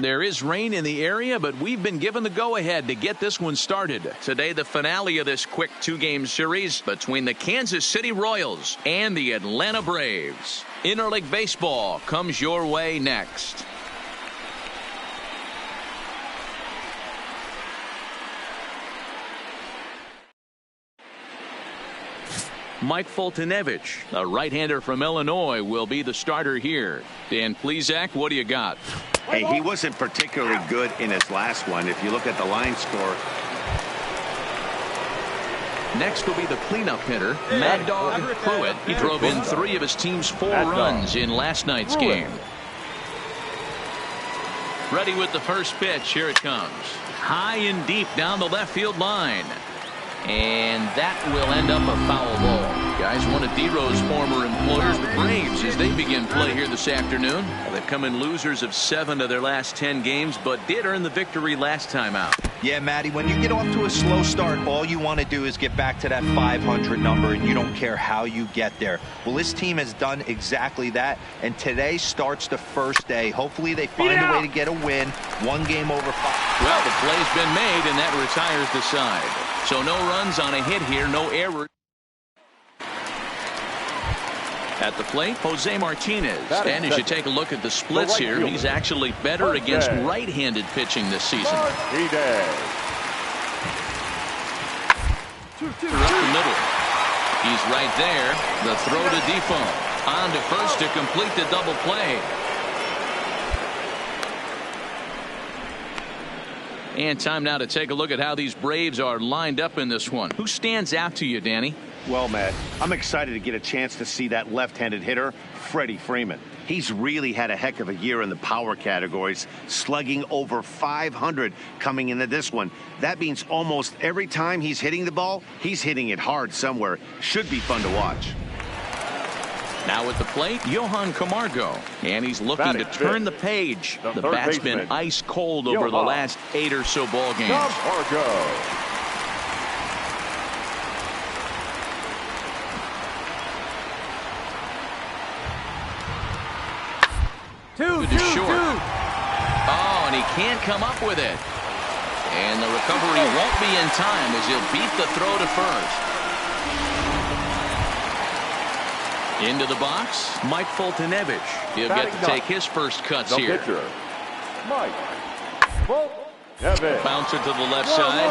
There is rain in the area, but we've been given the go-ahead to get this one started. Today, the finale of this quick two-game series between the Kansas City Royals and the Atlanta Braves. Interleague Baseball comes your way next. Mike Foltynewicz, a right-hander from Illinois, will be the starter here. Dan Plesac, what do you got? Hey, he wasn't particularly good in his last one. If you look at the line score. Next will be the cleanup hitter, Mad Dog Pruitt. He drove in 3 of his team's 4 runs in last night's game. Ready with the first pitch. Here it comes. High and deep down the left field line. And that will end up a foul ball. Guys, one of D-Rose former employers, the Braves, as they begin play here this afternoon. They've come in losers of 7 of their last 10 games, but did earn the victory last time out. Yeah, Matty, when you get off to a slow start, all you want to do is get back to that 500 number, and you don't care how you get there. Well, this team has done exactly that, and today starts the first day. Hopefully they find a way to get a win. 1 game over 5. Well, the play's been made, and that retires the side. So no runs on a hit here, no errors. At the plate, Jose Martinez. And as you take a loup at the splits here, he's actually better against right-handed pitching this season. Up the middle. He's right there. The throw to Defoe. On to first to complete the double play. And time now to take a look at how these Braves are lined up in this one. Who stands out to you, Danny? Well, Matt, I'm excited to get a chance to see that left-handed hitter, Freddie Freeman. He's really had a heck of a year in the power categories, slugging over 500 coming into this one. That means almost every time he's hitting the ball, he's hitting it hard somewhere. Should be fun to watch. Now at the plate, Johan Camargo, and he's looking to turn the page. The bat's been ice cold over the last 8 or so ball games. Camargo. To short. Oh, and he can't come up with it. And the recovery won't be in time as he'll beat the throw to first. Into the box, Mike Foltynewicz. He'll get to take his first cuts here. Pitcher, Mike Foltynewicz. Bouncer to the left side.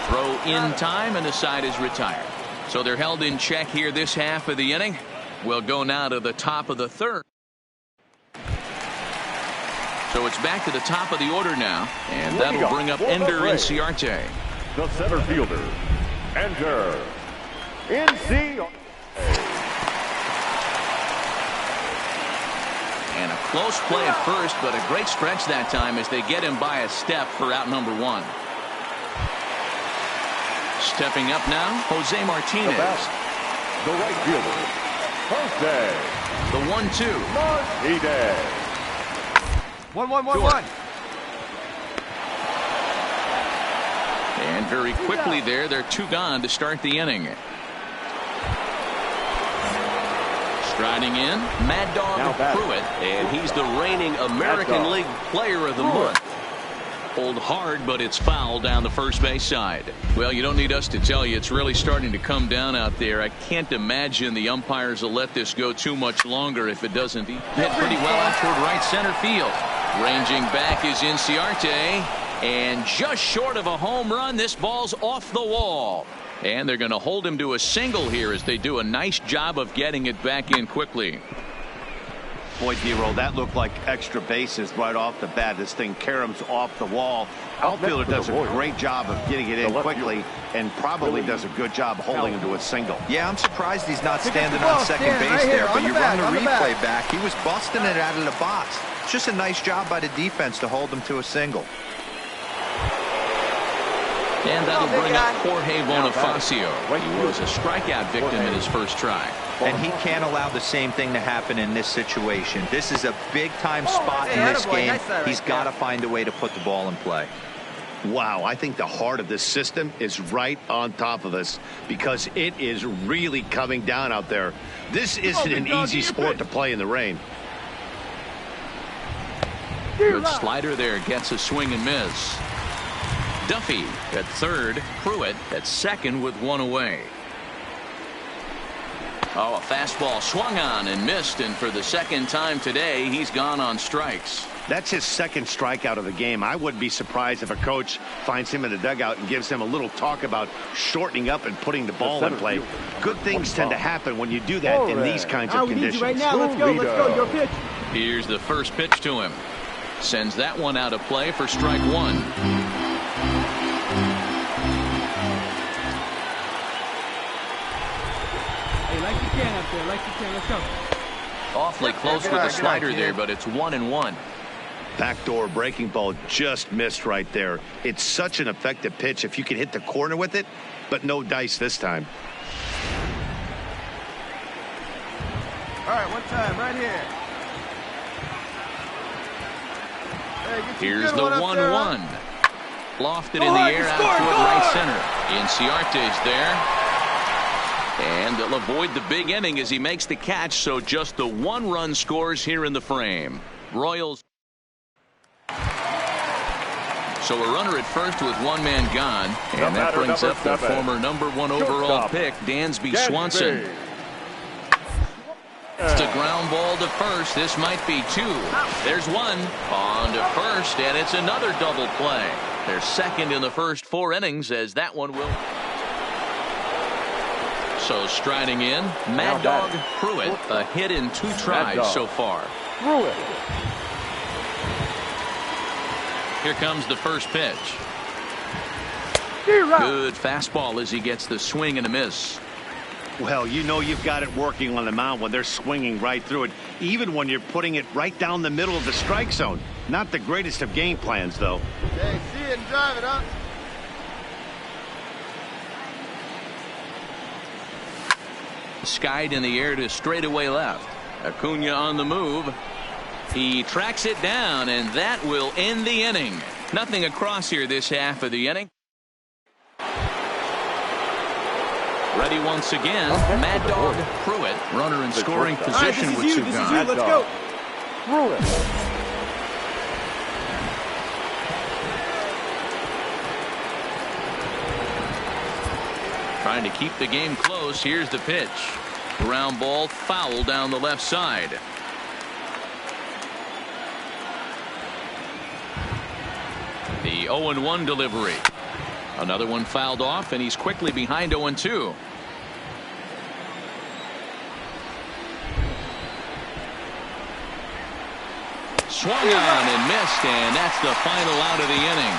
Throw in time, and the side is retired. So they're held in check here this half of the inning. We'll go now to the top of the third. So it's back to the top of the order now, and that'll bring up Ender Inciarte. The center fielder, Ender Inciarte. And a close play at first, but a great stretch that time as they get him by a step for out number 1. Stepping up now, Jose Martinez. The right fielder, Jose. The 1-2. Martinez. 1-1-1-1. And very quickly there, they're 2 gone to start the inning. Striding in, Mad Dog Pruitt, and he's the reigning American League Player of the Month. Pulled hard, but it's foul down the first base side. Well, you don't need us to tell you, it's really starting to come down out there. I can't imagine the umpires will let this go too much longer if it doesn't. He hit pretty well out toward right center field. Ranging back is Inciarte, and just short of a home run, this ball's off the wall. And they're going to hold him to a single here as they do a nice job of getting it back in quickly. Boy, D-Roll, that looked like extra bases right off the bat. This thing caroms off the wall. Outfielder does a great job of getting it in quickly and probably does a good job holding him to a single. Yeah, I'm surprised he's not standing on second base there, but you run the replay back. He was busting it out of the box. It's just a nice job by the defense to hold him to a single. And that'll bring up Jorge Bonifacio. He was a strikeout victim in his first try. And he can't allow the same thing to happen in this situation. This is a big-time spot in this game. He's got to find a way to put the ball in play. Wow, I think the heart of this system is right on top of us because it is really coming down out there. This isn't an easy sport to play in the rain. Good slider there, gets a swing and miss. Duffy at third, Pruitt at second with 1 away. Oh, a fastball swung on and missed, and for the second time today, he's gone on strikes. That's his second strikeout of the game. I wouldn't be surprised if a coach finds him in the dugout and gives him a little talk about shortening up and putting the ball in play. Good things tend to happen when you do that in these kinds of conditions. Right now. Let's go. Your pitch. Here's the first pitch to him. Sends that one out of play for strike 1. Let's go. Awfully close with the slider there, but it's 1-1. Backdoor breaking ball just missed right there. It's such an effective pitch if you can hit the corner with it, but no dice this time. All right, one time right here. Here's the 1-1. Lofted in the air out toward right center. Inciarte's there. And they'll avoid the big inning as he makes the catch, so just the 1 run scores here in the frame. Royals. So a runner at first with 1 man gone, and that brings up the former #1 overall pick, Dansby Swanson. It's a ground ball to first. This might be 2. There's 1 on to first, and it's another double play. They're second in the first 4 innings as that one will. So striding in, Mad Dog Pruitt, a hit in 2 tries so far. Pruitt. Here comes the first pitch. Good fastball as he gets the swing and a miss. Well, you know you've got it working on the mound when they're swinging right through it, even when you're putting it right down the middle of the strike zone. Not the greatest of game plans, though. Okay, see it and drive it, huh? Skied in the air to straightaway left. Acuna on the move. He tracks it down, and that will end the inning. Nothing across here this half of the inning. Ready once again, Mad Dog Pruitt, runner in scoring position with two guys. Let's go. Pruitt. Trying to keep the game close. Here's the pitch. Ground ball, foul down the left side. The 0-1 delivery. Another one fouled off, and he's quickly behind 0-2. Swung on and missed, and that's the final out of the inning.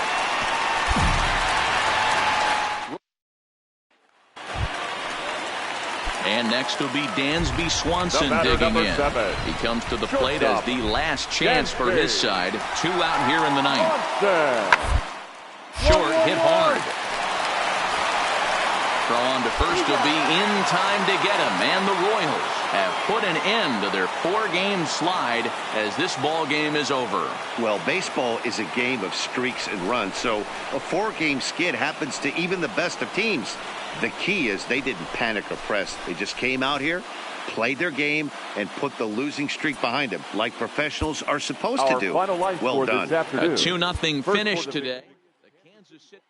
And next will be Dansby Swanson digging in. He comes to the plate as the last chance for his side. 2 out here in the ninth. Short, hit hard. Throw on to first will be in time to get him. And the Royals have put an end to their 4-game slide as this ball game is over. Well, baseball is a game of streaks and runs, so a 4-game skid happens to even the best of teams. The key is they didn't panic or press. They just came out here, played their game, and put the losing streak behind them, like professionals are supposed to do. Well done. A 2-0 finish today. The Kansas City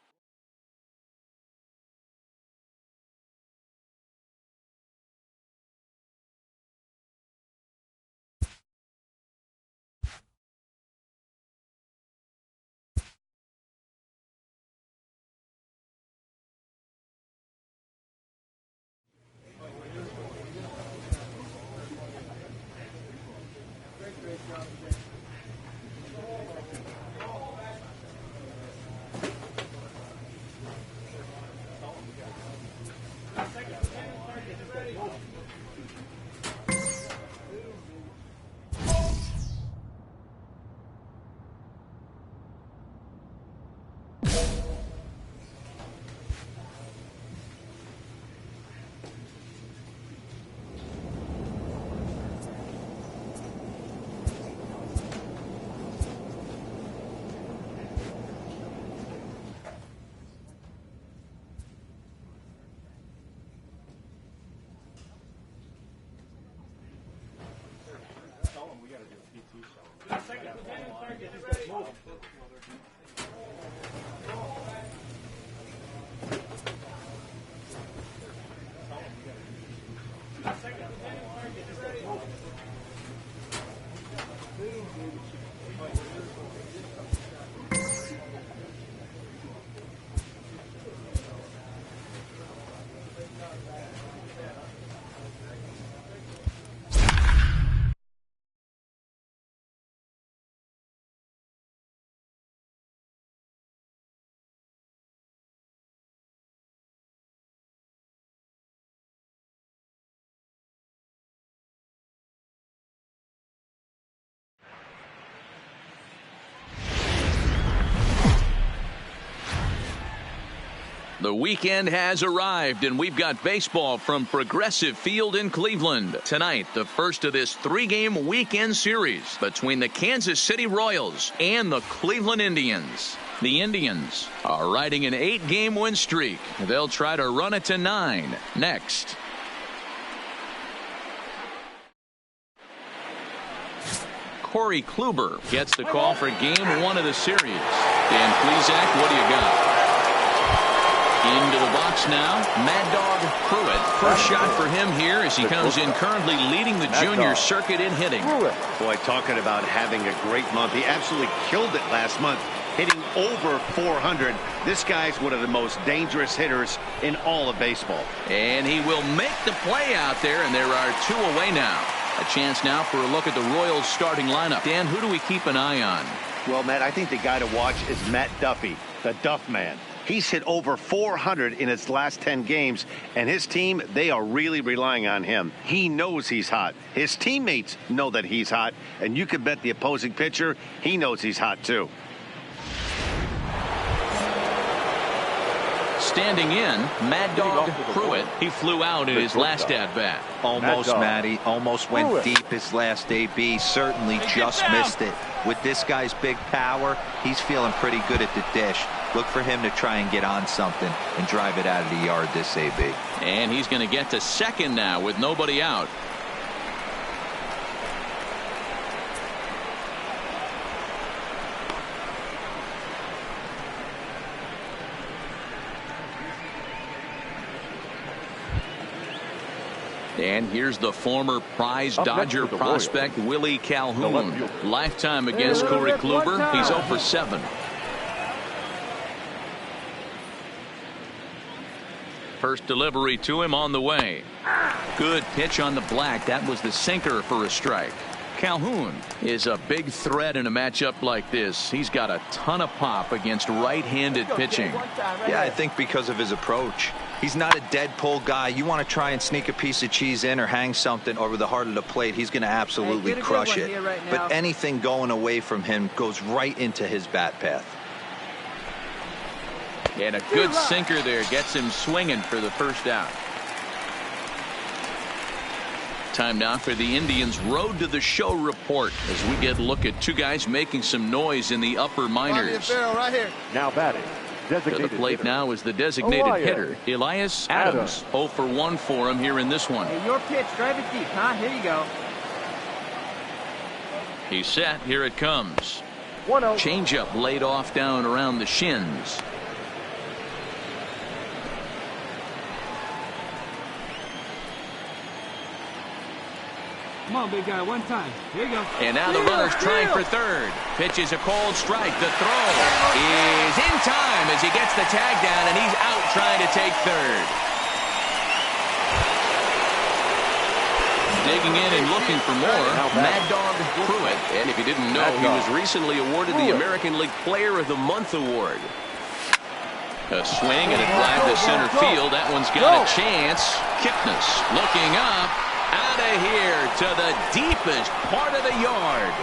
The weekend has arrived, and we've got baseball from Progressive Field in Cleveland. Tonight, the first of this 3-game weekend series between the Kansas City Royals and the Cleveland Indians. The Indians are riding an 8-game win streak. They'll try to run it to 9 next. Corey Kluber gets the call for game 1 of the series. Dan Plesac, what do you got? Into the box now, Mad Dog Pruitt. First shot for him here as he comes in currently leading the junior circuit in hitting. Boy, talking about having a great month. He absolutely killed it last month, hitting over 400. This guy's one of the most dangerous hitters in all of baseball. And he will make the play out there, and there are 2 away now. A chance now for a look at the Royals starting lineup. Dan, who do we keep an eye on? Well, Matt, I think the guy to watch is Matt Duffy, the Duff Man. He's hit over 400 in his last 10 games, and his team, they are really relying on him. He knows he's hot. His teammates know that he's hot, and you can bet the opposing pitcher, he knows he's hot too. Standing in, Mad Dog Pruitt. He flew out in his last at-bat. Almost, Matty. Almost went deep his last AB. Certainly just missed it. With this guy's big power, he's feeling pretty good at the dish. Look for him to try and get on something and drive it out of the yard this AB. And he's going to get to second now with nobody out. And here's the former prize Dodger prospect Willie Calhoun. Lifetime against Corey Kluber. He's 0 for 7. First delivery to him on the way. Good pitch on the black. That was the sinker for a strike. Calhoun is a big threat in a matchup like this. He's got a ton of pop against right-handed pitching. Yeah, I think because of his approach. He's not a dead pull guy. You want to try and sneak a piece of cheese in or hang something over the heart of the plate, he's going to absolutely crush it. But anything going away from him goes right into his bat path. And a good sinker there gets him swinging for the first out. Time now for the Indians' Road to the Show report as we get a look at two guys making some noise in the upper minors. Now batting. To the plate now is the designated hitter, Elias Adams. 0 for 1 for him here in this one. Hey, your pitch, drive it deep, huh? Here you go. He's set. Here it comes. 1-0. Changeup laid off down around the shins. Come on, big guy, one time. Here you go. And now the runner's trying for third. Pitch is a cold strike. The throw is in time as he gets the tag down, and he's out trying to take third. Digging in and looking for more, Mad Dog Pruitt. And if you didn't know, he was recently awarded the American League Player of the Month award. A swing and a drive to center field. That one's got a chance. Kipnis looking up. Out of here to the deepest part of the yard.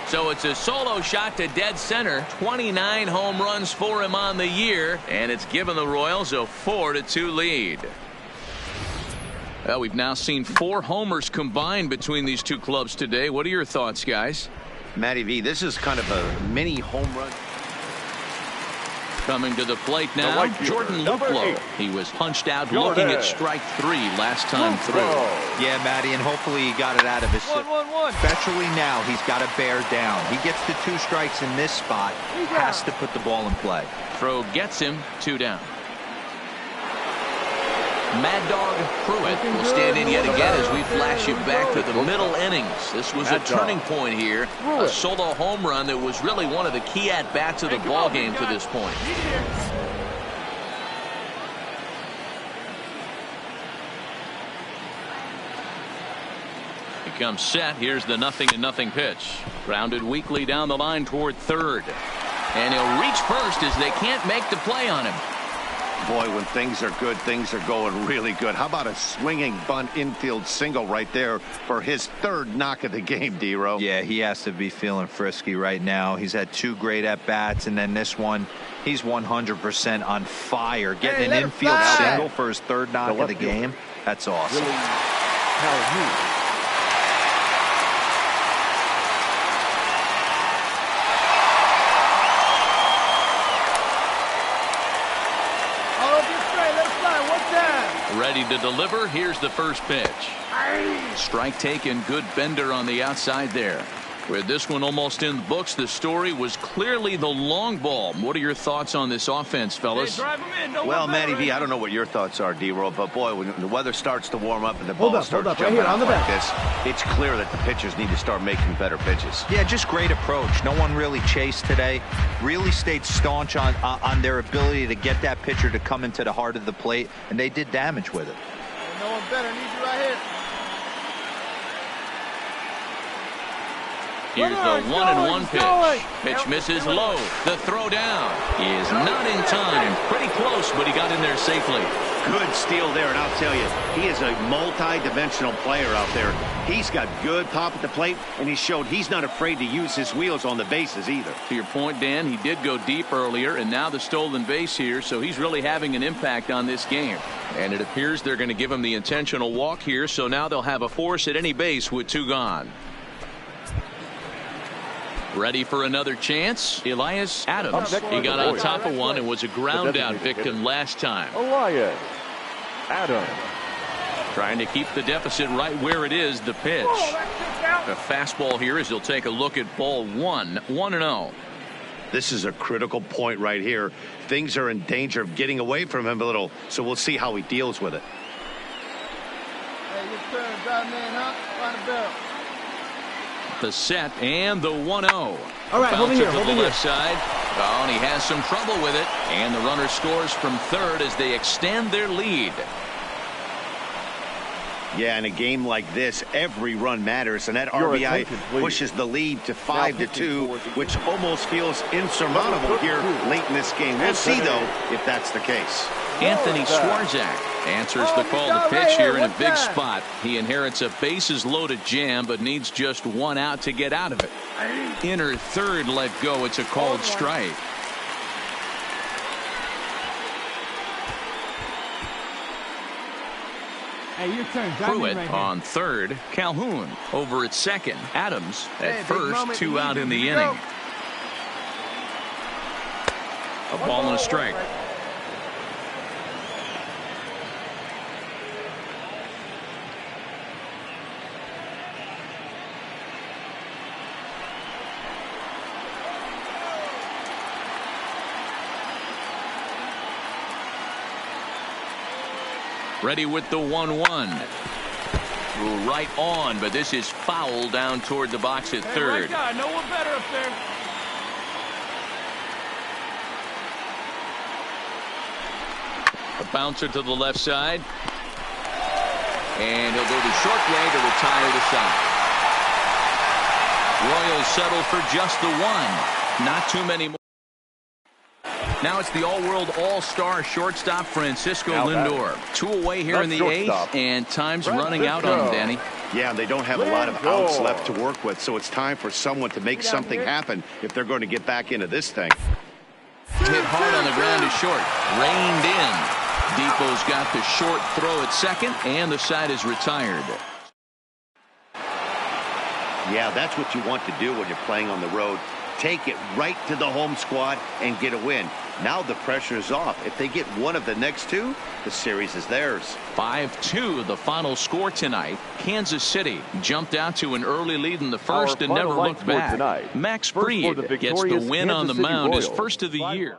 So it's a solo shot to dead center. 29 home runs for him on the year, and it's given the Royals a 4-2 lead. Well, we've now seen 4 homers combined between these two clubs today. What are your thoughts, guys? Matty V, this is kind of a mini home run. Coming to the plate now, Jordan Luplow. He was punched out looking at strike 3 last time through. Yeah, Matty, and hopefully he got it out of his system. Especially now, he's got to bear down. He gets the 2 strikes in this spot. Has to put the ball in play. Throw gets him 2 down. Mad Dog Pruitt will stand in yet again as we flash you back to the middle innings. This was a turning point here. A solo home run that was really one of the key at-bats of the ball game to this point. He comes set. Here's the 0-0 pitch. Grounded weakly down the line toward third. And he'll reach first as they can't make the play on him. Boy, when things are good, things are going really good. How about a swinging bunt infield single right there for his 3rd knock of the game, D-Row? Yeah, he has to be feeling frisky right now. He's had 2 great at-bats, and then this one, he's 100% on fire. Getting an infield single for his 3rd knock of the game, that's awesome. Ready to deliver. Here's the first pitch. Strike taken. Good bender on the outside there. With this one almost in the books, the story was clearly the long ball. What are your thoughts on this offense, fellas? Well, Matty V, I don't know what your thoughts are, D-Roll, but boy, when the weather starts to warm up and the ball starts jumping out like this, it's clear that the pitchers need to start making better pitches. Yeah, just great approach. No one really chased today. Really stayed staunch on their ability to get that pitcher to come into the heart of the plate, and they did damage with it. No one better needs you right here. Here's the 1-1 pitch. Pitch misses low. The throw down is not in time. Pretty close, but he got in there safely. Good steal there, and I'll tell you, he is a multi-dimensional player out there. He's got good pop at the plate, and he showed he's not afraid to use his wheels on the bases either. To your point, Dan, he did go deep earlier, and now the stolen base here, so he's really having an impact on this game. And it appears they're going to give him the intentional walk here, so now they'll have a force at any base with 2 gone. Ready for another chance? Elias Adams. He got on top of one and was a ground out victim last time. Elias Adams. Trying to keep the deficit right where it is. The pitch. A fastball here as he'll take a look at ball 1. 1-0. This is a critical point right here. Things are in danger of getting away from him a little, so we'll see how he deals with it. Hey, your turn. Drive man, huh? Find a barrel. The set and the 1-0. All right, hold Bounce it here, it to hold the it here. left side. Oh, and he has some trouble with it. And the runner scores from third as they extend their lead. Yeah, in a game like this, every run matters, and that RBI pushes the lead to 5-2, which almost feels insurmountable here late in this game. We'll see, though, if that's the case. Anthony Swarzak answers the call to pitch here in a big spot. He inherits a bases loaded jam, but needs just 1 out to get out of it. Inner third let go. It's a called strike. Hey, your turn. Pruitt on third. Calhoun over at second. Adams at first. 2 out in the inning. A ball and a strike. Ready with the 1-1. Right on, but this is foul down toward the box at third. Right, no one better up there. A bouncer to the left side. And he'll go to short way to retire the side. Royals settle for just the 1. Not too many more. Now it's the all-world all-star shortstop Francisco Lindor. 2 away here in the 8th, and time's running out on him, Danny. Yeah, they don't have a lot of outs left to work with, so it's time for someone to make something happen if they're going to get back into this thing. Hit hard on the ground to short. Reined in. Depot's got the short throw at second, and the side is retired. Yeah, that's what you want to do when you're playing on the road. Take it right to the home squad and get a win. Now the pressure is off. If they get one of the next 2, the series is theirs. 5-2 the final score tonight. Kansas City jumped out to an early lead in the first and never looked back. Tonight. Max First Fried for the gets the victorious win on the Kansas City mound, his Royals. first of the year.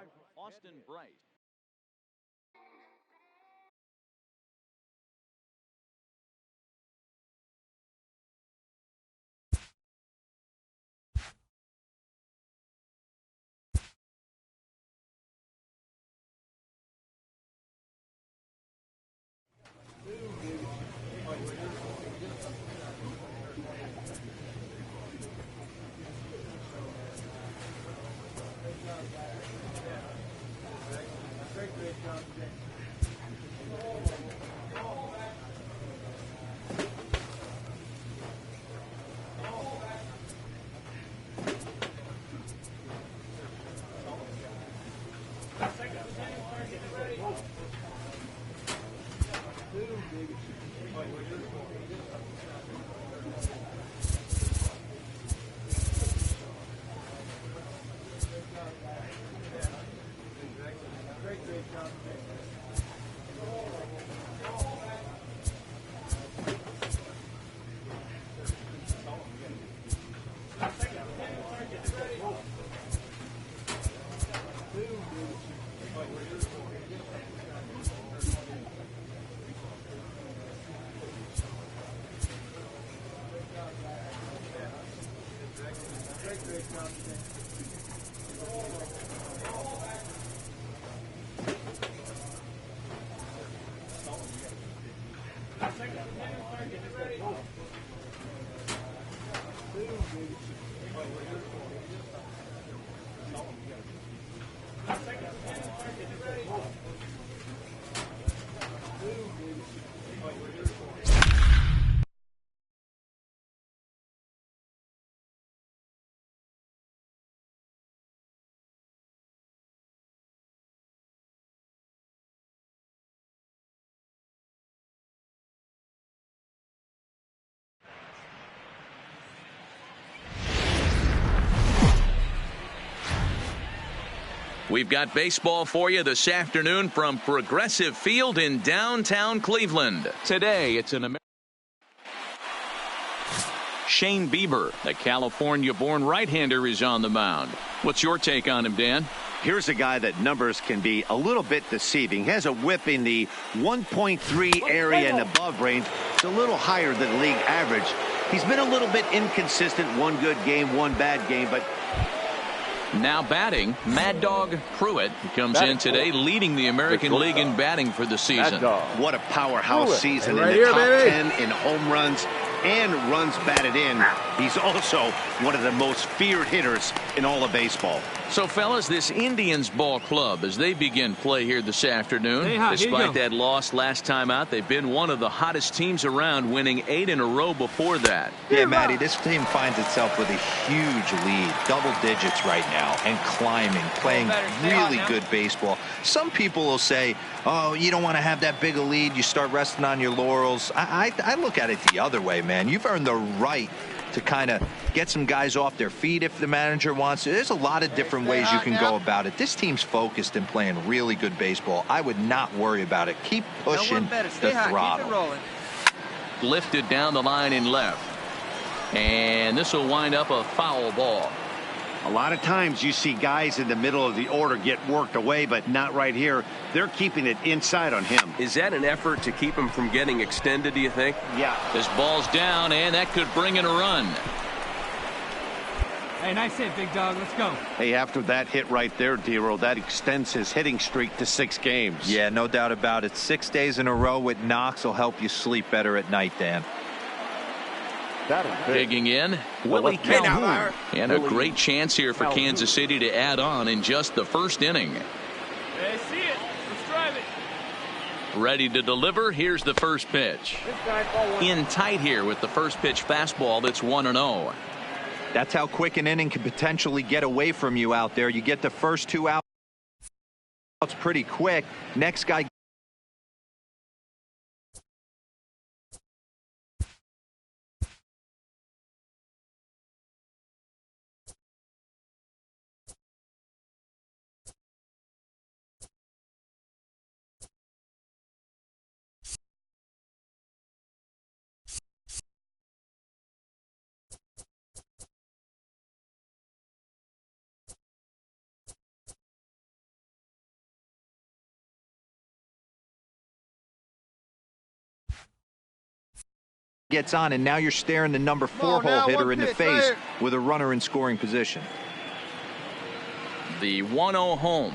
We've got baseball for you this afternoon from Progressive Field in downtown Cleveland. Today, it's an Shane Bieber, the California-born right-hander, is on the mound. What's your take on him, Dan? Here's a guy that numbers can be a little bit deceiving. He has a whip in the 1.3 area and above range. It's a little higher than league average. He's been a little bit inconsistent. One good game, one bad game, but now batting, Mad Dog Pruitt comes in today, leading the American League in batting for the season. What a powerhouse season right in the here, top baby. 10 in home runs and runs batted in. He's also one of the most feared hitters in all of baseball. So, fellas, this Indians ball club, as they begin play here this afternoon, Hey, here you despite go. that loss last time out, they've been one of the hottest teams around, winning 8 in a row before that. Yeah, Matty, this team finds itself with a huge lead, double digits right now, and climbing, playing really good baseball. Some people will say, oh, you don't want to have that big a lead, you start resting on your laurels. I look at it the other way, man. You've earned the right to kind of get some guys off their feet if the manager wants to. There's a lot of different ways you can go about it. This team's focused and playing really good baseball. I would not worry about it. Keep pushing the throttle. Lifted down the line in left. And this will wind up a foul ball. A lot of times you see guys in the middle of the order get worked away, but not right here. They're keeping it inside on him. Is that an effort to keep him from getting extended, do you think? Yeah. This ball's down, and that could bring in a run. Hey, nice hit, big dog. Let's go. Hey, after that hit right there, Dero, that extends his hitting streak to 6 games. Yeah, no doubt about it. 6 days in a row with knocks will help you sleep better at night, Dan. Digging in, Willie Calhoun. And a great chance here for Kansas City to add on in just the first inning. Hey, see it. Let's drive it. Ready to deliver. Here's the first pitch. In tight here with the first pitch fastball that's 1-0. That's how quick an inning can potentially get away from you out there. You get the first 2 outs pretty quick. Next guy gets on, and now you're staring the number 4 hole hitter in the face with a runner in scoring position. The 1-0 home.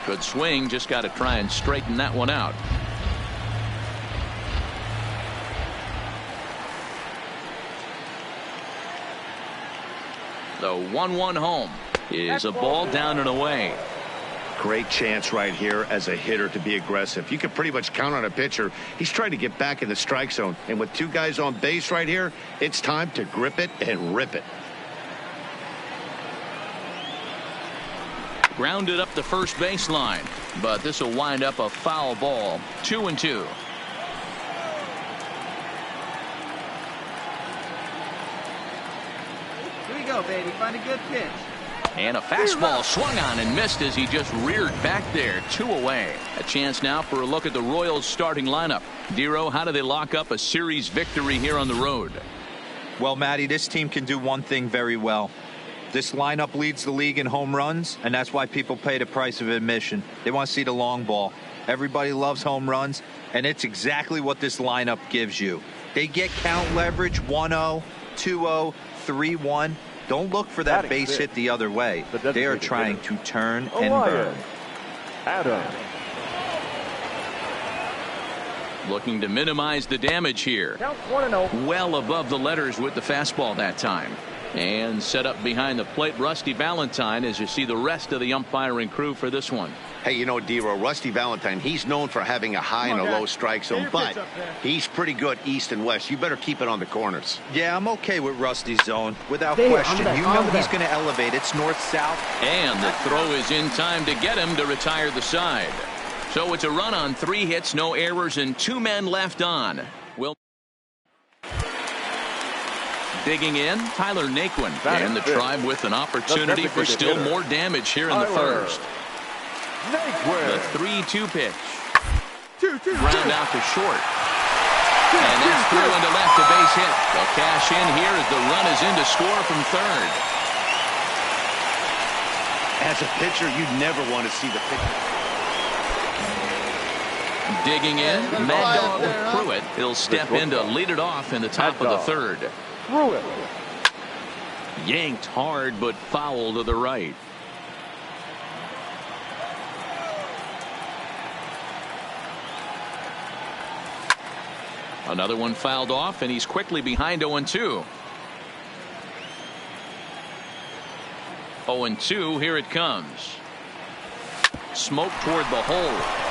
Good swing, just got to try and straighten that one out. The 1-1 home is a ball down and away. Great chance right here as a hitter to be aggressive. You can pretty much count on a pitcher. He's trying to get back in the strike zone. And with 2 guys on base right here, it's time to grip it and rip it. Grounded up the first baseline, but this will wind up a foul ball. 2-2. Here we go, baby. Find a good pitch. And a fastball swung on and missed as he just reared back there. 2 away. A chance now for a look at the Royals starting lineup. Dero, how do they lock up a series victory here on the road? Well, Matty, this team can do one thing very well. This lineup leads the league in home runs, and that's why people pay the price of admission. They want to see the long ball. Everybody loves home runs, and it's exactly what this lineup gives you. They get count leverage 1-0, 2-0, 3-1. Don't look for that base hit the other way. They are trying to turn and burn. Adam. Looking to minimize the damage here. Well above the letters with the fastball that time. And set up behind the plate, Rusty Valentine, as you see the rest of the umpiring crew for this one. Hey, you know, D-Row, Rusty Valentine, he's known for having a high and a low strike zone, but he's pretty good east and west. You better keep it on the corners. Yeah, I'm okay with Rusty's zone, without question. You know he's going to elevate. It's north-south. And the throw is in time to get him to retire the side. So it's a run on 3 hits, no errors, and 2 men left on. Digging in, Tyler Naquin, and the Tribe with an opportunity for still more damage here in the first. The 3-2 pitch. Ground out to short. And that's through into left, a base hit. They'll cash in here as the run is in to score from third. As a pitcher, you never want to see the pitcher. Digging in, Mad Dog with Pruitt. He'll step in to lead it off in the top of the third. Yanked hard, but foul to the right. Another one fouled off, and he's quickly behind 0-2. 0-2, here it comes. Smoke toward the hole.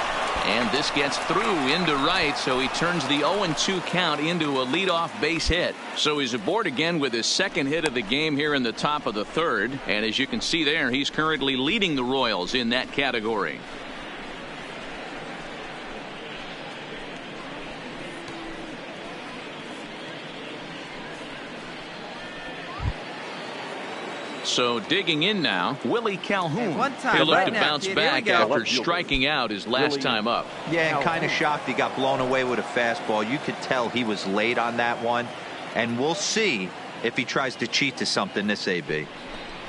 And this gets through into right, so he turns the 0-2 count into a leadoff base hit. So he's aboard again with his second hit of the game here in the top of the third. And as you can see there, he's currently leading the Royals in that category. So digging in now, Willie Calhoun. He'll look to bounce back after striking out his last time up. Yeah, and kind of shocked he got blown away with a fastball. You could tell he was late on that one. And we'll see if he tries to cheat to something this AB.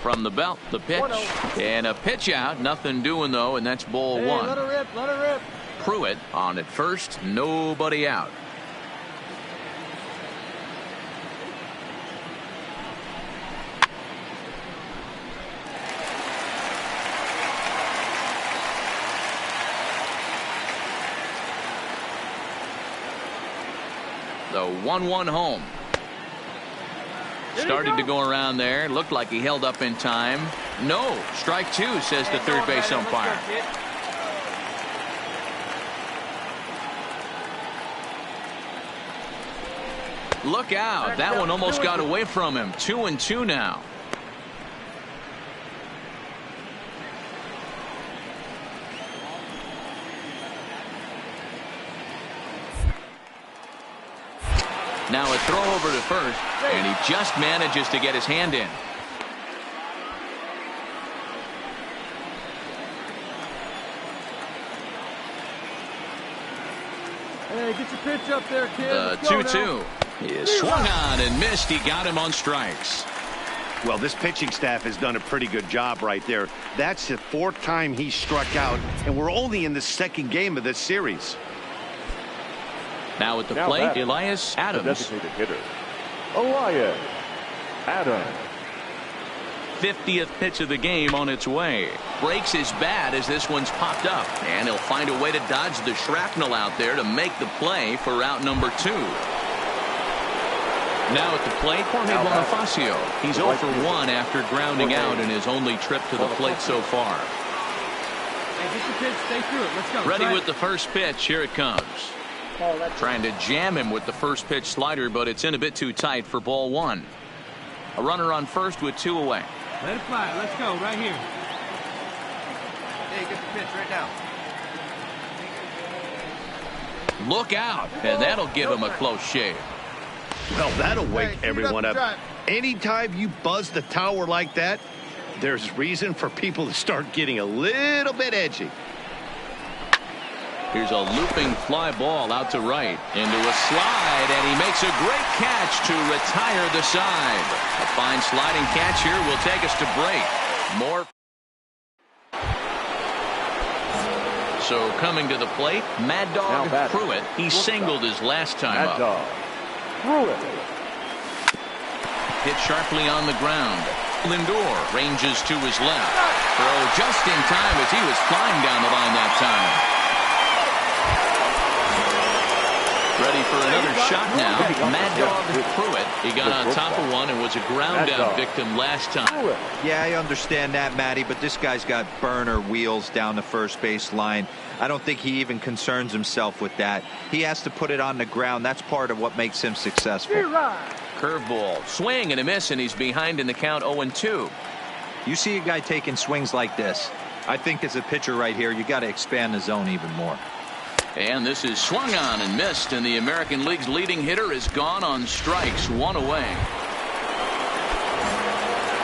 From the belt, the pitch. And a pitch out. Nothing doing, though, and that's ball one. Let her rip, let her rip. Pruitt on at first. Nobody out. The 1-1 home. Started to go around there. Looked like he held up in time. No. Strike 2, says the third base umpire. Look out. That one almost got away from him. 2-2 now. Now a throw over to first, and he just manages to get his hand in. Hey, get your pitch up there, kid. The 2-2 is swung on and missed. He got him on strikes. Well, this pitching staff has done a pretty good job right there. That's the 4th time he struck out, and we're only in the 2nd game of this series. Now at the plate, Elias Adams. The designated hitter, Elias Adams. 50th pitch of the game on its way. Breaks his bat as this one's popped up. And he'll find a way to dodge the shrapnel out there to make the play for route number 2. Now at the plate, Jorge Bonifacio. He's 0 for 1 after grounding out in his only trip to the plate so far. Hey, get your pitch, stay through it. Let's go. Ready with the first pitch. Here it comes. Trying to jam him with the first pitch slider, but it's in a bit too tight for ball 1. A runner on first with 2 away. Let it fly. Let's go right here. Hey, get the pitch right now. Look out, and that'll give him a close shave. Well, that'll wake everyone up. Anytime you buzz the tower like that, there's reason for people to start getting a little bit edgy. Here's a looping fly ball out to right. Into a slide, and he makes a great catch to retire the side. A fine sliding catch here will take us to break. More. So coming to the plate, Mad Dog Pruitt. He singled his last time Mad Dog Pruitt. Hit sharply on the ground. Lindor ranges to his left. Throw just in time as he was flying down the line that time. ready for another shot now. Mad Dog Pruitt. He got on top of one and was a ground out victim last time. Yeah, I understand that, Matty, but this guy's got burner wheels down the first base line. I don't think he even concerns himself with that. He has to put it on the ground. That's part of what makes him successful. Curveball, swing and a miss, and he's behind in the count 0-2. You see a guy taking swings like this. I think as a pitcher right here, you got to expand the zone even more. And this is swung on and missed, and the American League's leading hitter is gone on strikes, one away.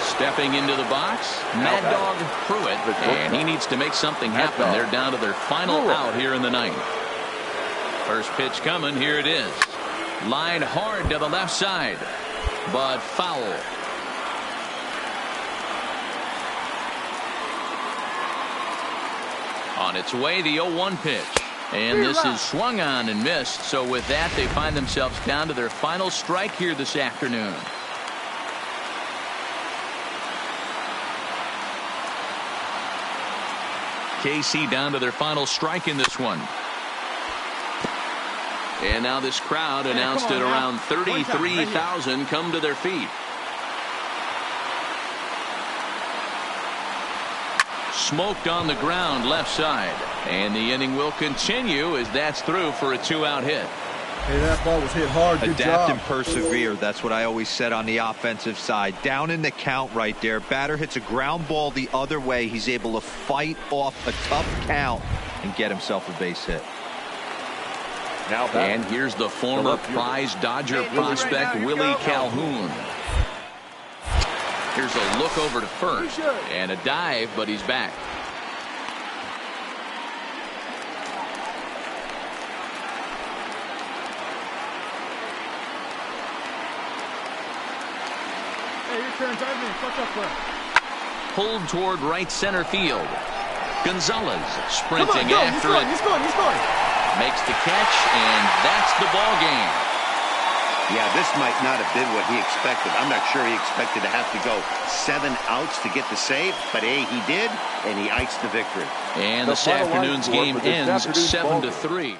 Stepping into the box, Mad Dog Pruitt, and he needs to make something happen. They're down to their final out here in the ninth. First pitch coming, here it is. Line hard to the left side, but foul. On its way, the 0-1 pitch. And this is swung on and missed. So with that, they find themselves down to their final strike here this afternoon. KC down to their final strike in this one. And now this crowd announced at around 33,000 come to their feet. Smoked on the ground left side, and the inning will continue as that's through for a 2-out hit. Hey, that ball was hit hard. Good Adapt job. and persevere. That's what I always said on the offensive side. Down in the count right there. Batter hits a ground ball the other way. He's able to fight off a tough count and get himself a base hit. Now and here's the former prize Dodger prospect Willie Calhoun. Here's a look over to first and a dive, but he's back. Hey, your turn. Dive in. Catch up for him. Pulled toward right center field. Gonzalez sprinting go. after it. He's going. Makes the catch, and that's the ball game. Yeah, this might not have been what he expected. I'm not sure he expected to have to go 7 outs to get the save, but hey, he did, and he iced the victory. And this afternoon's game ends 7-3.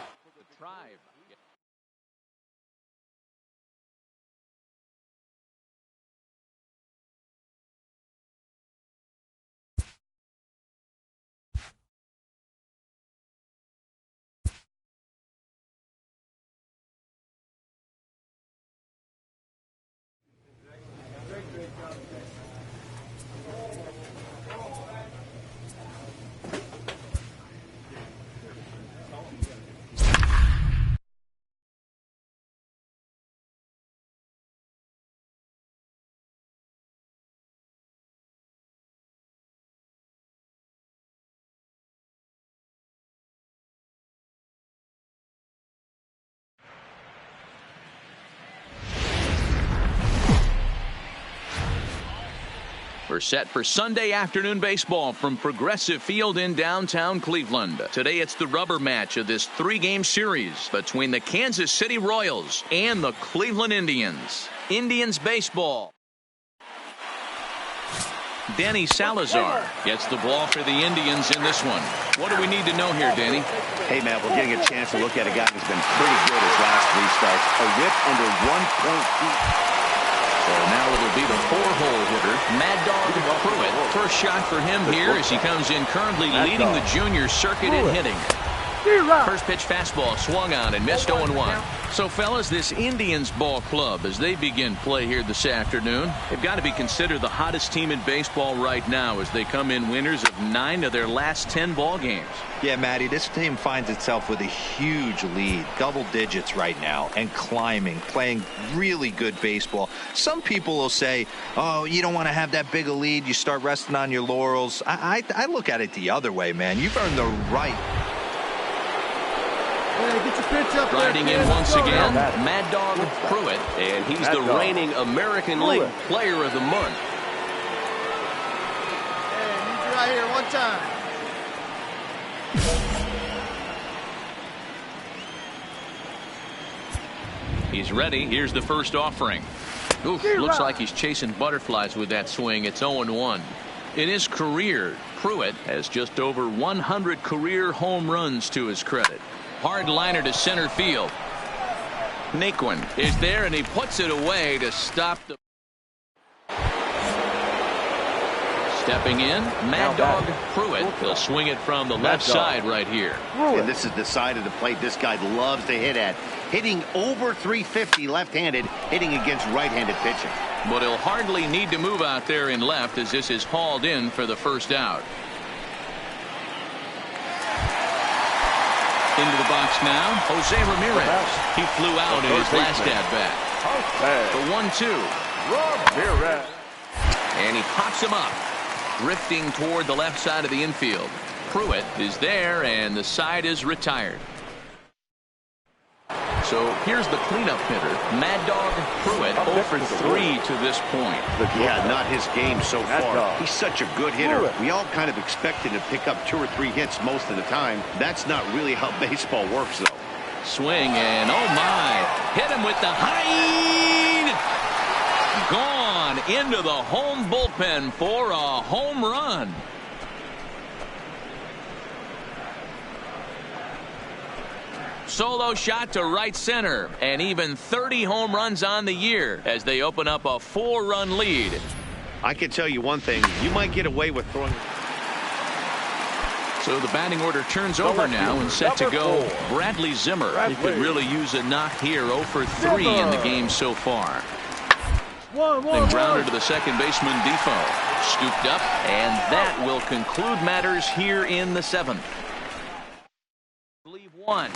We're set for Sunday afternoon baseball from Progressive Field in downtown Cleveland. Today it's the rubber match of this 3-game series between the Kansas City Royals and the Cleveland Indians. Indians baseball. Danny Salazar gets the ball for the Indians in this one. What do we need to know here, Danny? Hey, man, we're getting a chance to look at a guy who's been pretty good his last 3 starts. A whip under 1.2. So now it'll be the 4-hole hitter, Mad Dog Pruitt. First shot for him here as he comes in currently leading the junior circuit in hitting. First pitch fastball swung on and missed 0-1. So, fellas, this Indians ball club, as they begin play here this afternoon, they've got to be considered the hottest team in baseball right now as they come in winners of 9 of their last 10 ball games. Yeah, Matty, this team finds itself with a huge lead, double digits right now, and climbing, playing really good baseball. Some people will say, oh, you don't want to have that big a lead, you start resting on your laurels. I look at it the other way, man. You've earned the right. Hey, get your pitch up. Riding in once again, Mad Dog Pruitt, and he's the reigning American League Player of the Month. Hey, need you right here one time. He's ready. Here's the first offering. Oof, looks like he's chasing butterflies with that swing. It's 0-1. In his career, Pruitt has just over 100 career home runs to his credit. Hard liner to center field. Naquin is there, and he puts it away to stop the... Stepping in, Mad Dog Pruitt. He'll swing it from the left side right here. And this is the side of the plate this guy loves to hit at. Hitting over 350 left-handed, hitting against right-handed pitching. But he'll hardly need to move out there in left, as this is hauled in for the first out. Into the box now, Jose Ramirez. He flew out in his last at-bat. The 1-2. Ramirez. And he pops him up, drifting toward the left side of the infield. Pruitt is there, and the side is retired. So here's the cleanup hitter, Mad Dog Pruitt, 0 for 3 to this point. Yeah, not his game so far. He's such a good hitter. We all kind of expected to pick up 2 or 3 hits most of the time. That's not really how baseball works, though. Swing, and oh my, hit him with the high. Gone into the home bullpen for a home run. Solo shot to right center, and even 30 home runs on the year as they open up a 4-run lead. I can tell you one thing, you might get away with throwing. So the batting order turns over now, and set to go Bradley Zimmer. He could really use a knock here. 0 for 3 in the game so far. Then grounded to the second baseman Defoe. Scooped up, and that will conclude matters here in the 7th. Leave 1.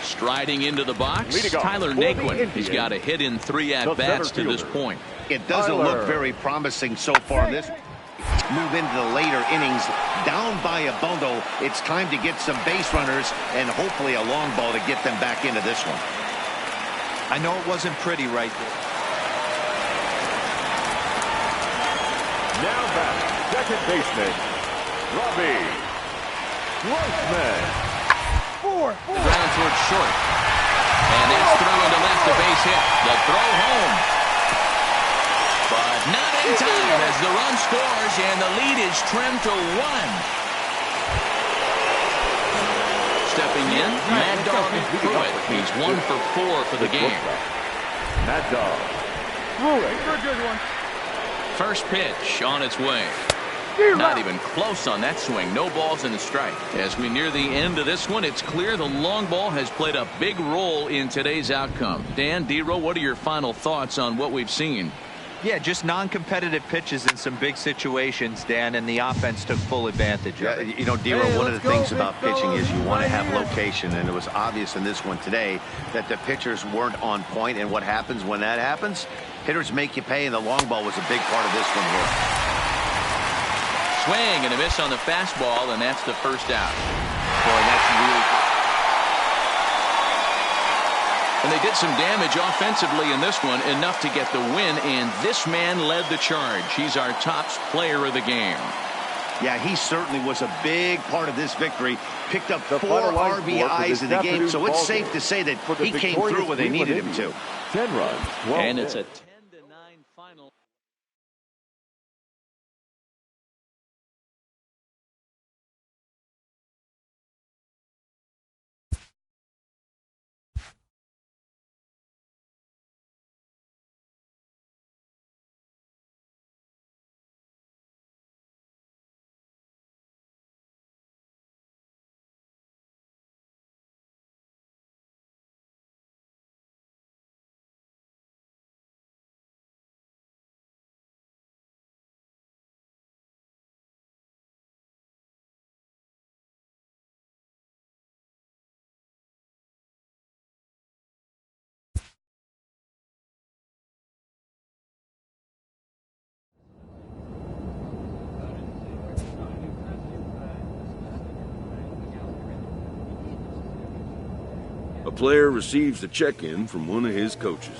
Striding into the box, Tyler Naquin. He's got a hit in 3 at-bats to this point. It doesn't look very promising so far. This move into the later innings, down by a bundle. It's time to get some base runners and hopefully a long ball to get them back into this one. I know it wasn't pretty right there. Now back, second baseman, Robbie Grossman. Ground towards short. And that's through into left, a base hit. The throw home. But not in time as the run scores and the lead is trimmed to 1. Stepping in, Mad Dog Pruitt. He's 1 for 4 for the game. Mad Dog Pruitt. First pitch on its way. Not even close on that swing. No balls and a strike. As we near the end of this one, it's clear the long ball has played a big role in today's outcome. Dan, D-Row, what are your final thoughts on what we've seen? Yeah, just non-competitive pitches in some big situations, Dan, and the offense took full advantage of it. You know, D-Row, one of the things about pitching is you want to have location, and it was obvious in this one today that the pitchers weren't on point, and what happens when that happens? Hitters make you pay, and the long ball was a big part of this one here. Swing and a miss on the fastball, and that's the first out. Boy, that's really good. And they did some damage offensively in this one, enough to get the win, and this man led the charge. He's our top player of the game. Yeah, he certainly was a big part of this victory. Picked up 4 RBIs in the game, so it's safe to say that he came through where they needed him to. 10 runs. And it's a 10-9 final. A player receives a check-in from one of his coaches.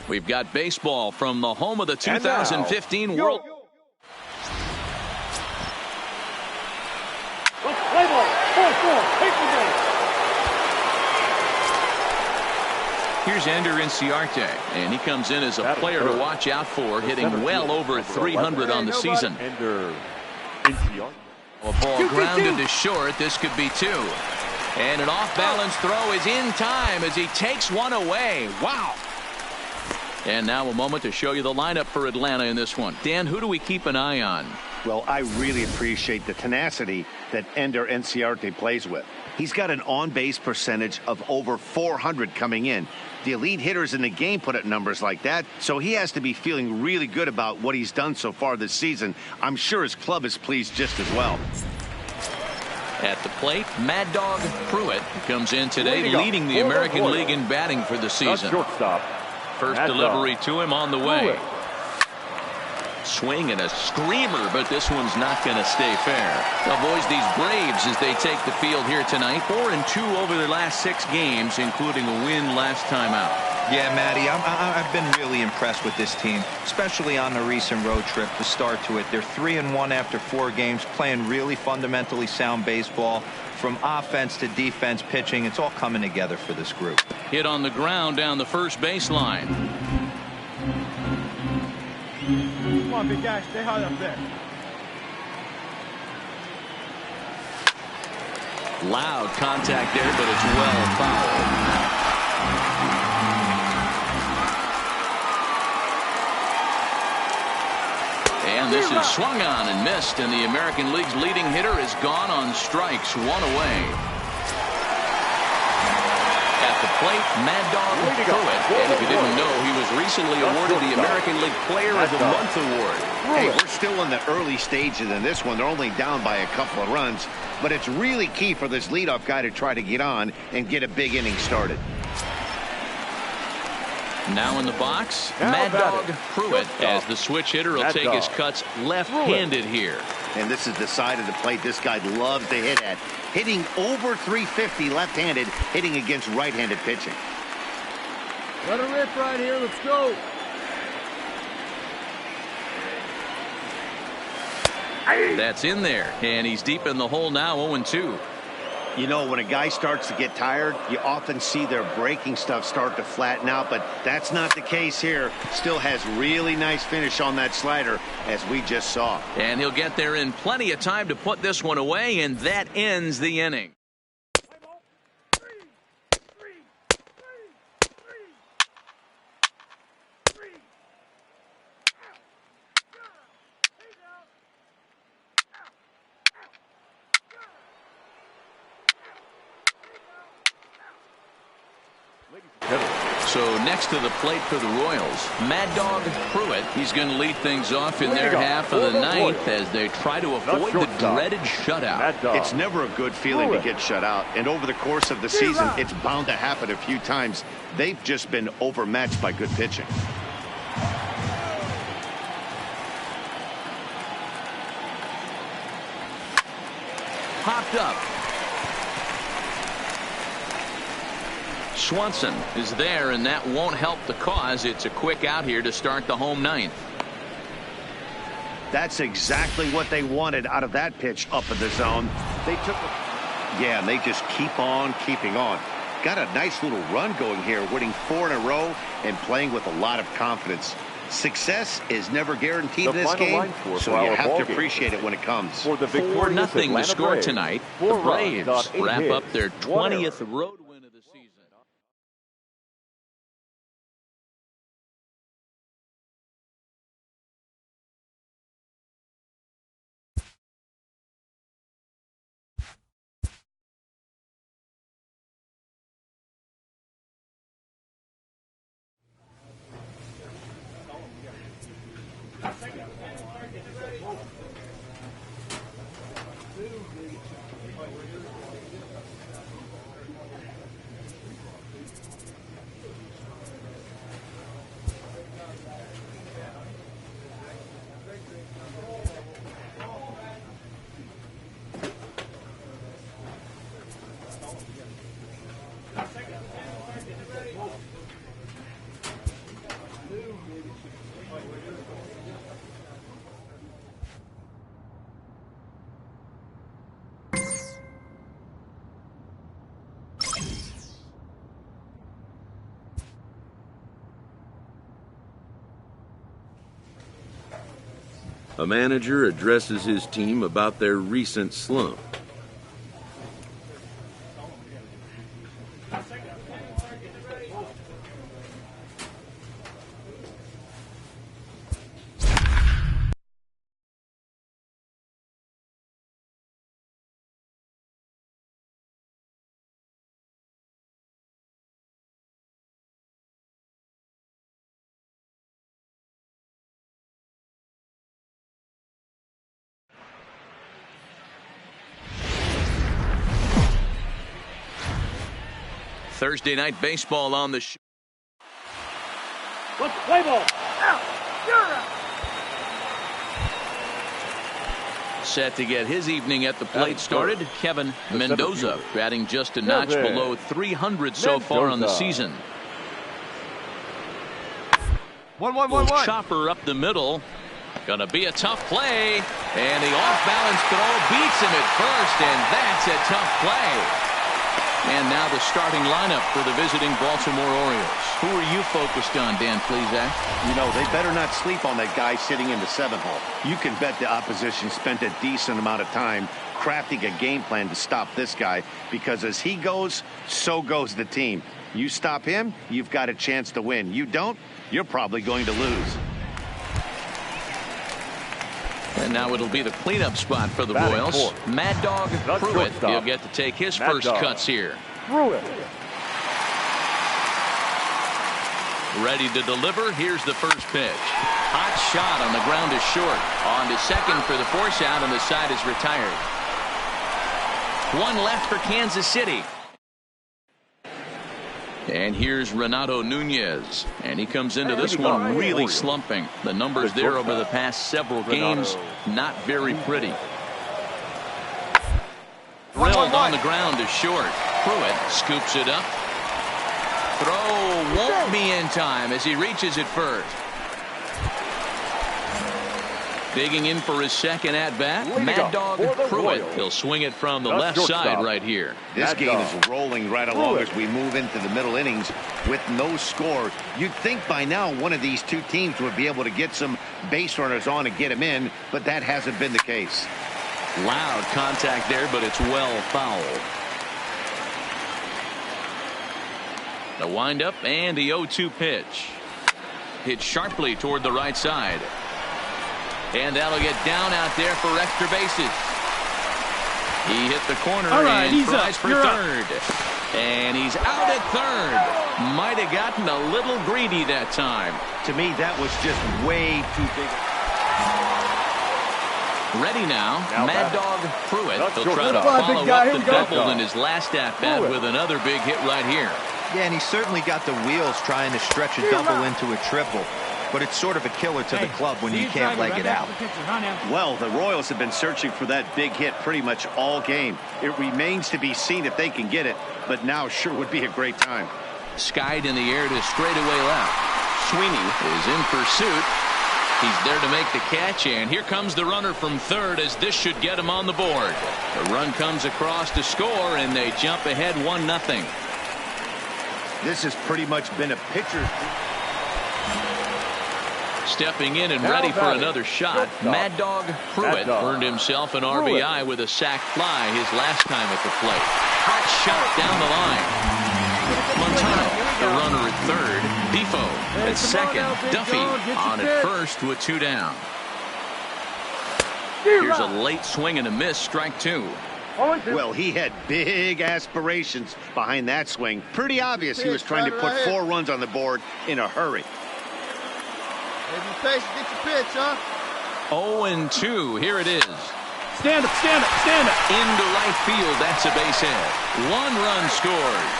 We've got baseball from the home of the 2015 World. Here's Ender Inciarte, and he comes in as a player to watch out for, hitting well over 300 on the season. Ender Inciarte. A ball grounded to short. This could be two. And an off-balance throw is in time as he takes one away. Wow. And now a moment to show you the lineup for Atlanta in this one. Dan, who do we keep an eye on? Well, I really appreciate the tenacity that Ender Inciarte plays with. He's got an on-base percentage of over 400 coming in. The elite hitters in the game put up numbers like that, so he has to be feeling really good about what he's done so far this season. I'm sure his club is pleased just as well. At the plate, Mad Dog Pruitt comes in today, leading the American League in batting for the season. Shortstop. First delivery to him on the way. Swing and a screamer, but this one's not going to stay fair. Boys, these Braves, as they take the field here tonight, 4-2 over their last 6 games, including a win last time out. Yeah, Matty, I've been really impressed with this team, especially on the recent road trip, the start to it. They're 3-1 after 4 games, playing really fundamentally sound baseball. From offense to defense, pitching, it's all coming together for this group. Hit on the ground down the first baseline. Come on, big guy, stay high up there. Loud contact there, but it's well fouled. And this is swung on and missed, and the American League's leading hitter is gone on strikes, 1 away. At the plate, Mad Dog Pruitt. And if you didn't know, he was recently awarded the American League Player of the Month award. Hey, we're still in the early stages in this one. They're only down by a couple of runs, but it's really key for this leadoff guy to try to get on and get a big inning started. Now in the box, Mad Dog Pruitt, as the switch hitter will take his cuts left-handed here. And this is the side of the plate this guy loves to hit at. Hitting over 350 left-handed, hitting against right-handed pitching. Let her rip right here. Let's go. That's in there, and he's deep in the hole now, 0-2. You know, when a guy starts to get tired, you often see their breaking stuff start to flatten out, but that's not the case here. Still has really nice finish on that slider, as we just saw. And he'll get there in plenty of time to put this one away, and that ends the inning. So next to the plate for the Royals, Mad Dog Pruitt. He's going to lead things off in their half of the ninth as they try to avoid the dreaded shutout. It's never a good feeling to get shut out, and over the course of the season, it's bound to happen a few times. They've just been overmatched by good pitching. Popped up. Swanson is there, and that won't help the cause. It's a quick out here to start the home ninth. That's exactly what they wanted out of that pitch up in the zone. They took it. Yeah, and they just keep on keeping on. Got a nice little run going here, winning 4 in a row and playing with a lot of confidence. Success is never guaranteed in this game, so you have to appreciate it when it comes. 4-0 the score tonight. The Braves wrap up their 20th road A manager addresses his team about their recent slump. Thursday night baseball on the show. Let's play ball. Out. You're out. Set to get his evening at the plate started, Kevin Mendoza, batting just a notch below 300 so far on the season. 1-1-1-1. Chopper up the middle. Gonna be a tough play. And the off-balance throw beats him at first, and that's a tough play. And now the starting lineup for the visiting Baltimore Orioles. Who are you focused on, Dan Plesac? You know, they better not sleep on that guy sitting in the 7th hole. You can bet the opposition spent a decent amount of time crafting a game plan to stop this guy, because as he goes, so goes the team. You stop him, you've got a chance to win. You don't, you're probably going to lose. And now it'll be the cleanup spot for the Royals. Mad Dog Pruitt. He'll get to take his first cuts here. Ready to deliver. Here's the first pitch. Hot shot on the ground is short. On to second for the force out, and the side is retired. One left for Kansas City. And here's Renato Nunez, and he comes into this one really slumping. The numbers there over the past several games, not very pretty. Drilled on the ground is short. Pruitt scoops it up. Throw won't be in time as he reaches it first. Digging in for his second at-bat, Mad Dog Pruitt. He'll swing it from the left side right here. This game is rolling right along as we move into the middle innings with no score. You'd think by now one of these two teams would be able to get some base runners on and get him in, but that hasn't been the case. Loud contact there, but it's well fouled. The windup and the 0-2 pitch. Hit sharply toward the right side. And that'll get down out there for extra bases. He hit the corner and tries for third. And he's out at third. Might have gotten a little greedy that time. To me, that was just way too big. Ready now, Mad Dog Pruitt. He'll try to follow up the double in his last at-bat with another big hit right here. Yeah, and he certainly got the wheels trying to stretch a double into a triple. But it's sort of a killer to the club when you can't leg it out. Well, the Royals have been searching for that big hit pretty much all game. It remains to be seen if they can get it, but now sure would be a great time. Skied in the air to straightaway left. Sweeney is in pursuit. He's there to make the catch, and here comes the runner from third as this should get him on the board. The run comes across to score, and they jump ahead 1-0. This has pretty much been a pitcher's... Stepping in and ready for another shot, Mad Dog Pruitt earned himself an RBI with a sac fly his last time at the plate. Hot shot down the line. Montano, the runner at third. Bifo at second. Duffy on at first with 2 down. Here's a late swing and a miss, strike 2. Well, he had big aspirations behind that swing. Pretty obvious he was trying to put 4 runs on the board in a hurry. If you patient, get your pitch, huh? 0-2. Here it is. Stand up, stand up, stand up. Into right field. That's a base hit. 1 run scores.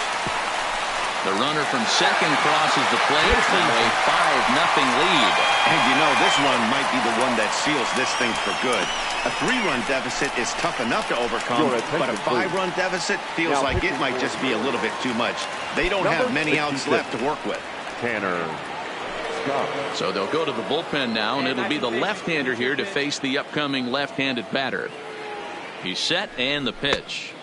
The runner from second crosses the plate for a 5-0 lead. And you know, this run might be the one that seals this thing for good. A 3-run deficit is tough enough to overcome, but a 5-run deficit feels like it might just be a little bit too much. They don't have many outs left to work with. Tanner Scott. So they'll go to the bullpen now, and it'll be the left-hander here to face the upcoming left-handed batter. He's set, and the pitch.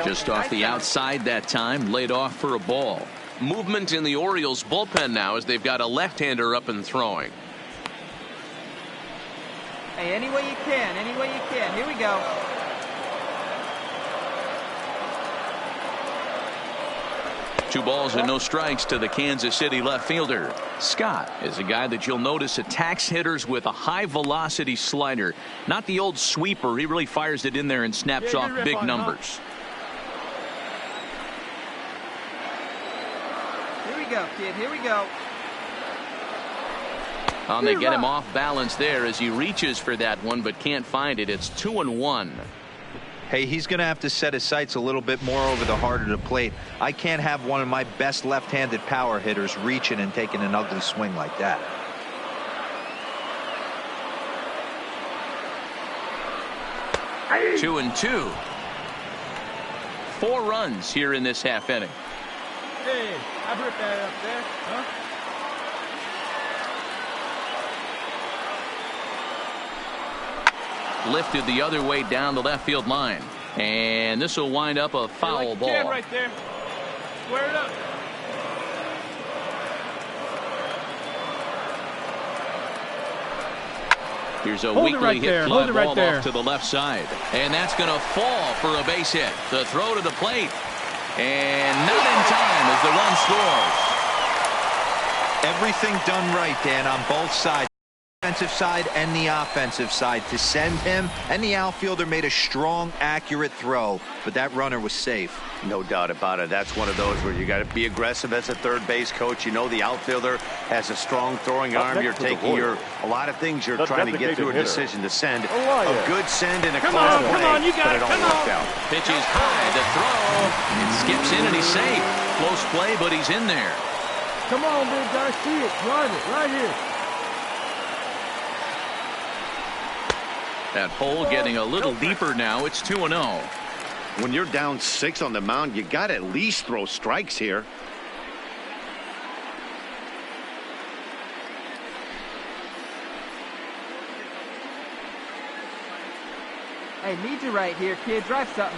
Just off the outside that time, laid off for a ball. Movement in the Orioles bullpen now as they've got a left-hander up and throwing. Hey, any way you can, any way you can. Here we go. Two balls and no strikes to the Kansas City left fielder. Scott is a guy that you'll notice attacks hitters with a high velocity slider. Not the old sweeper. He really fires it in there and snaps off big numbers. Here we go, kid. Here we go. And they get him off balance there as he reaches for that one but can't find it. It's 2-1. Hey, he's going to have to set his sights a little bit more over the heart of the plate. I can't have one of my best left-handed power hitters reaching and taking an ugly swing like that. Two and 2. 4 runs here in this half inning. Hey, I've heard that up there, huh? Lifted the other way down the left field line, and this will wind up a foul ball. Right there. Square it up. Here's a weakly hit fly ball off to the left side, and that's going to fall for a base hit. The throw to the plate, and not in time as the run scores. Everything done right, Dan, on both sides. Defensive side and the offensive side to send him, and the outfielder made a strong, accurate throw, but that runner was safe. No doubt about it. That's one of those where you got to be aggressive as a third base coach. You know the outfielder has a strong throwing arm. You're taking a lot of things you're trying to get to a decision to send. A good send and a close play, come on, you got but it all worked out. Pitches high, the throw. It skips in and he's safe. Close play, but he's in there. Come on, big guy. See it. Drive it right here. That hole getting a little deeper now. It's 2-0. When you're down 6 on the mound, you got to at least throw strikes here. Hey, need you right here, kid. Drive something.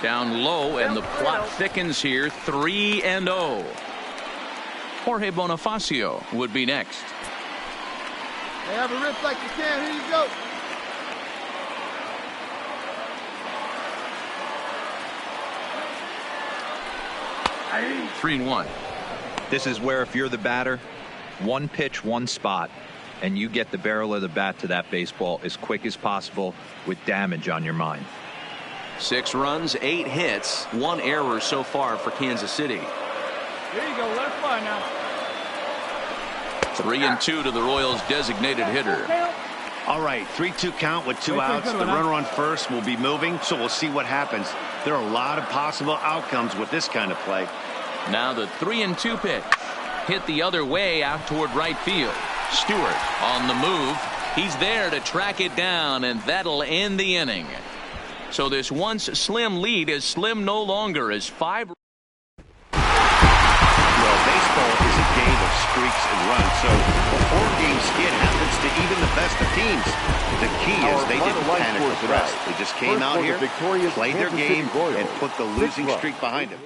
Down low, and the plot thickens here. 3-0. Jorge Bonifacio would be next. Hey, have a rip like you can. Here you go. Hey. 3-1. This is where if you're the batter, one pitch, one spot, and you get the barrel of the bat to that baseball as quick as possible with damage on your mind. 6 runs, 8 hits, 1 error so far for Kansas City. There you go, let it fly now. 3-2 to the Royals' designated hitter. All right, 3-2 count with 2 outs. The runner on first will be moving, so we'll see what happens. There are a lot of possible outcomes with this kind of play. Now the 3-2 pitch. Hit the other way out toward right field. Stewart on the move. He's there to track it down, and that'll end the inning. So this once slim lead is slim no longer as 5. Well, baseball is a game of streaks and runs, so a 4-game skid happens to even the best of teams. The key is they didn't panic or press. They just came out here, played their game, and put the losing streak behind them.